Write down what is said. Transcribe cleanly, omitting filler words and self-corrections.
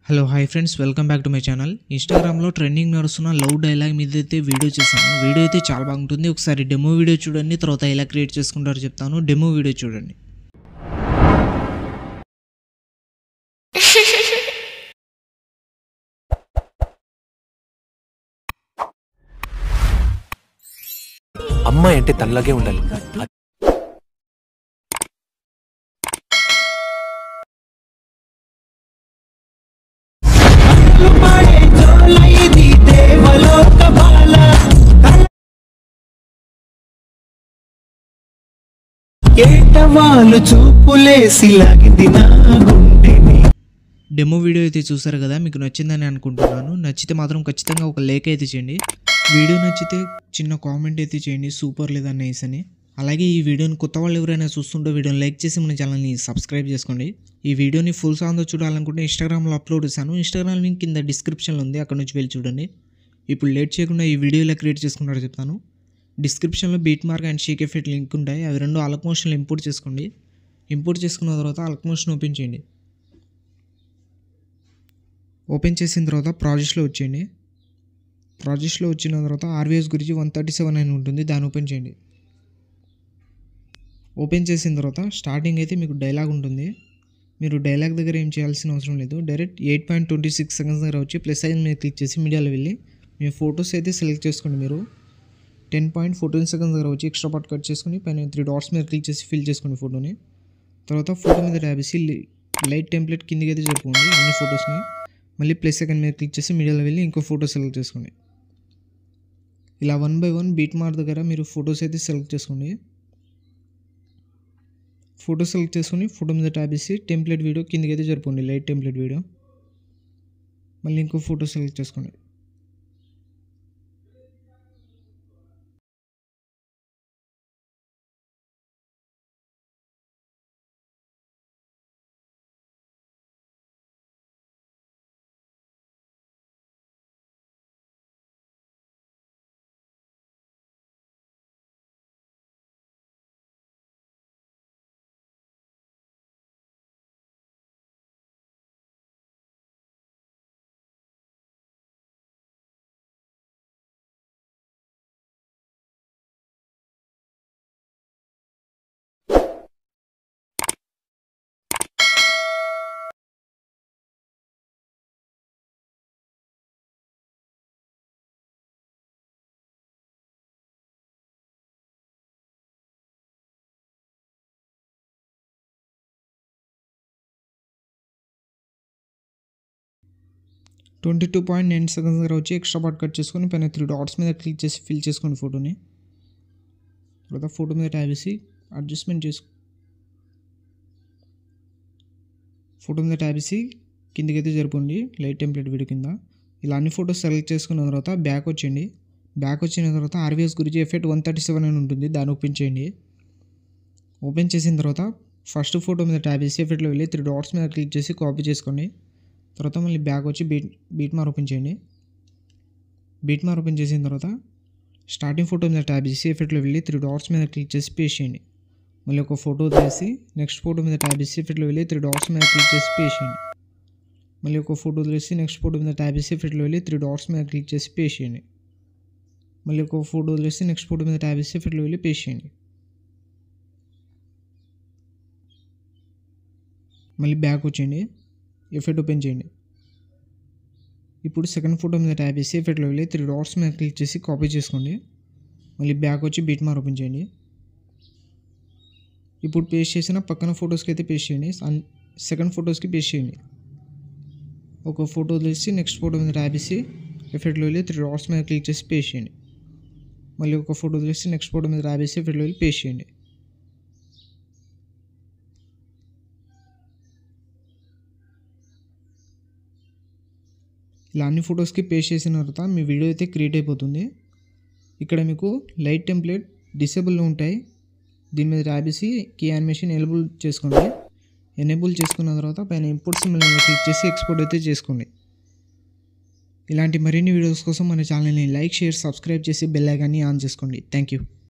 Hello hi friends, welcome back to my channel. ఇన్స్టాగ్రామ్లో trending నడుస్తున్న love dialogue మీద అయితే వీడియో చేశాను. వీడియో అయితే చాలా బాగుంటుంది. ఒకసారి డెమో వీడియో చూడండి, తర్వాత ఎలా క్రియేట్ చేసుకుంటారో చెప్తాను. డెమో వీడియో చూడండి. అమ్మాయి అంటే తనలాగే ఉండాలి. డెమో వీడియో అయితే చూసారు కదా, మీకు నచ్చిందని అనుకుంటున్నాను. నచ్చితే మాత్రం ఖచ్చితంగా ఒక లైక్ అయితే చేయండి. వీడియో నచ్చితే చిన్న కామెంట్ అయితే చేయండి, సూపర్ లేదా నైస్ అని. అలాగే ఈ వీడియోని కొత్త వాళ్ళు ఎవరైనా చూస్తుంటే వీడియోని లైక్ చేసి మన ఛానల్ని సబ్స్క్రైబ్ చేసుకోండి. ఈ వీడియోని ఫుల్ సాంగ్తో చూడాలనుకుంటే ఇన్స్టాగ్రామ్లో అప్లోడ్ చేశాను. ఇన్స్టాగ్రామ్ లింక్ కింద డిస్క్రిప్షన్లో ఉంది, అక్కడ నుంచి వెళ్ళి చూడండి. ఇప్పుడు లేట్ చేయకుండా ఈ వీడియో ఎలా క్రియేట్ చేసుకుంటారో చెప్తాను. డిస్క్రిప్షన్లో beat mark and Sheikh effect link ఉంటాయి. అవి రెండు అలక్ మోషన్లో ఇంపోర్ట్ చేసుకోండి. ఇంపోర్ట్ చేసుకున్న తర్వాత అలక్ మోషన్ ఓపెన్ చేయండి. ఓపెన్ చేసిన తర్వాత ప్రాజెక్ట్స్లో వచ్చేయండి. ప్రాజెక్ట్స్లో వచ్చిన తర్వాత ఆర్వీఎస్ గురించి 137 అని ఉంటుంది, దాన్ని ఓపెన్ చేయండి. ఓపెన్ చేసిన తర్వాత స్టార్టింగ్ అయితే మీకు డైలాగ్ ఉంటుంది. మీరు డైలాగ్ దగ్గర ఏం చేయాల్సిన అవసరం లేదు. డైరెక్ట్ 8.26 సెకండ్స్ దగ్గర వచ్చి ప్లస్ సైన్ మీద క్లిక్ చేసి మీడియాలో వెళ్ళి మీ ఫొటోస్ అయితే సెలెక్ట్ చేసుకోండి. మీరు 10.14 సెకండ్స్ దగ్గర వచ్చి ఎక్స్ట్రా పార్ట్ కట్ చేసుకుని పైన 3 డాట్స్ మీద క్లిక్ చేసి ఫిల్ చేసుకోండి ఫోటోని. తర్వాత ఫోటో మీద ట్యాబ్ చేసి లైట్ టెంప్లెట్ కిందికి అయితే జరుపుకోండి అన్ని ఫొటోస్ని. మళ్ళీ ప్లస్ సెకండ్ మీద క్లిక్ చేసి మీడియాలో వెళ్ళి ఇంకో ఫోటో సెలెక్ట్ చేసుకోండి. ఇలా 1 by 1 బీట్ మార్క్ దగ్గర మీరు ఫొటోస్ అయితే సెలెక్ట్ చేసుకోండి. ఫోటో సెలెక్ట్ చేసుకుని ఫోటో మీద ట్యాబ్ చేసి టెంప్లెట్ వీడియో కిందికి అయితే జరుపుకోండి, లైట్ టెంప్లెట్ వీడియో. మళ్ళీ ఇంకో ఫోటో సెలెక్ట్ చేసుకోండి. ట్వంటీ 2.9 సెకండ్స్ దగ్గర వచ్చి ఎక్స్ట్రా పార్ట్ కట్ చేసుకొని పైన 3 డాట్స్ మీద క్లిక్ చేసి ఫిల్ చేసుకోండి ఫోటోని. తర్వాత ఫోటో మీద ట్యాబ్ చేసి అడ్జస్ట్మెంట్ ఫోటో మీద ట్యాబ్ చేసి కిందికి అయితే జరుపుకోండి లైట్ టెంప్లెట్ వీడియో కింద. ఇలా అన్ని ఫోటోస్ సెలెక్ట్ చేసుకున్న తర్వాత బ్యాక్ వచ్చేయండి. బ్యాక్ వచ్చిన తర్వాత ఆర్వీఎస్ గురించి ఎఫెక్ట్ 137 అని ఉంటుంది, దాన్ని ఓపెన్ చేయండి. ఓపెన్ చేసిన తర్వాత ఫస్ట్ ఫోటో మీద ట్యాబ్ చేసి ఎఫెక్ట్లో వెళ్ళి 3 డాట్స్ మీద క్లిక్ చేసి కాపీ చేసుకోండి. తర్వాత మళ్ళీ బ్యాక్ వచ్చి బీట్ మార్క్ ఓపెన్ చేయండి. బీట్ మార్క్ ఓపెన్ చేసిన తర్వాత స్టార్టింగ్ ఫోటో మీద ట్యాబ్ చేసి ఎఫెక్ట్లో వెళ్ళి 3 డాట్స్ మీద క్లిక్ చేసి పేస్ట్ చేయండి. మళ్ళీ ఒక ఫోటో తీసి నెక్స్ట్ ఫోటో మీద ట్యాబ్ చేసి ఎఫెక్ట్లో వెళ్ళి 3 డాట్స్ మీద క్లిక్ చేసి పేస్ట్ చేయండి. మళ్ళీ ఒక ఫోటో తీసి నెక్స్ట్ ఫోటో మీద ట్యాబ్ చేసి ఎఫెక్ట్లో వెళ్ళి 3 డాట్స్ మీద క్లిక్ చేసి పేస్ట్ చేయండి. మళ్ళీ ఒక ఫోటో తీసి నెక్స్ట్ ఫోటో మీద ట్యాబ్ చేసి ఎఫెక్ట్లో వెళ్ళి పేస్ట్ చేయండి. మళ్ళీ బ్యాక్ వచ్చేయండి, ఎఫెక్ట్ ఓపెన్ చేయండి. ఇప్పుడు సెకండ్ ఫోటో మీద ట్యాబ్ చేసి ఎఫెక్ట్లో వెళ్ళి 3 డాట్స్ మీద క్లిక్ చేసి కాపీ చేసుకోండి. మళ్ళీ బ్యాక్ వచ్చి బీట్ మార్క్ ఓపెన్ చేయండి. ఇప్పుడు పేస్ట్ చేసిన పక్కన ఫొటోస్కి అయితే పేస్ట్ చేయండి, సెకండ్ ఫొటోస్కి పేస్ట్ చేయండి. ఒక ఫోటో తీసి నెక్స్ట్ ఫోటో మీద ట్యాబ్ చేసి ఎఫెక్ట్లో వెళ్ళి 3 డాట్స్ మీద క్లిక్ చేసి పేస్ట్ చేయండి. మళ్ళీ ఒక ఫోటో తీసి నెక్స్ట్ ఫోటో మీద ట్యాబ్ చేసి ఎఫెక్ట్లో వెళ్ళి పేస్ట్ చేయండి. ఇలా అన్ని ఫొటోస్కి పేస్ట్ చేసిన తర్వాత మీ వీడియో అయితే క్రియేట్ అయిపోతుంది. ఇక్కడ మీకు లైట్ టెంప్లెట్ డిసేబుల్లో ఉంటాయి, దీని మీద ట్యాబ్ చేసి కీ యానిమేషన్ ఎనేబుల్ చేసుకోండి. ఎనేబుల్ చేసుకున్న తర్వాత పైన ఇంపోర్ట్ సింబల్ మీద క్లిక్ చేసి ఎక్స్పోర్ట్ అయితే చేసుకోండి. ఇలాంటి మరిన్ని వీడియోస్ కోసం మన ఛానల్ని లైక్, షేర్, సబ్స్క్రైబ్ చేసి బెల్ ఐకాన్ని ఆన్ చేసుకోండి. Thank you.